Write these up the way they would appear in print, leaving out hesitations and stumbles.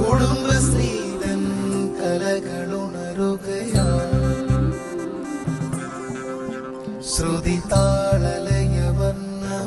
കുടുംബശ്രീതൻ കലകളുണരുകയാ ശ്രുതി താളലയവർണ്ണമാ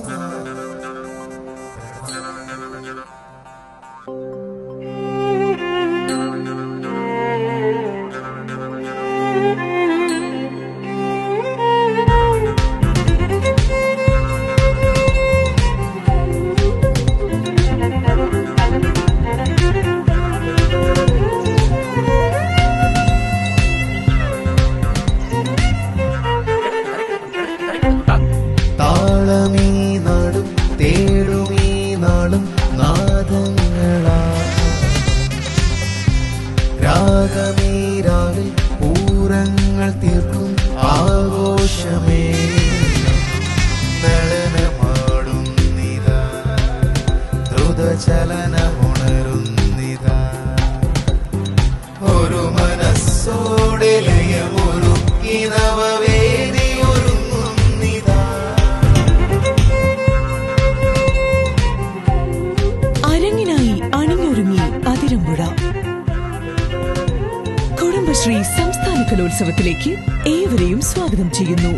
താളമീ നാടും തേടുമീ നാളും നാദങ്ങളാ രാഗമീ രാവിൽ പൂരങ്ങൾ തീർക്കും ആഘോഷമേ നടനമാടുന്നിതാ ദ്രുതചലനമുണരുന്നിതാ ഒരു മനസ്സോടെ ലയമൊരുക്കി നവവേദി അരങ്ങിനായി അണിഞ്ഞൊരുങ്ങി അതിരമ്പുഴ. കുടുംബശ്രീ സംസ്ഥാന കലോത്സവത്തിലേക്ക് ഏവരെയും സ്വാഗതം ചെയ്യുന്നു.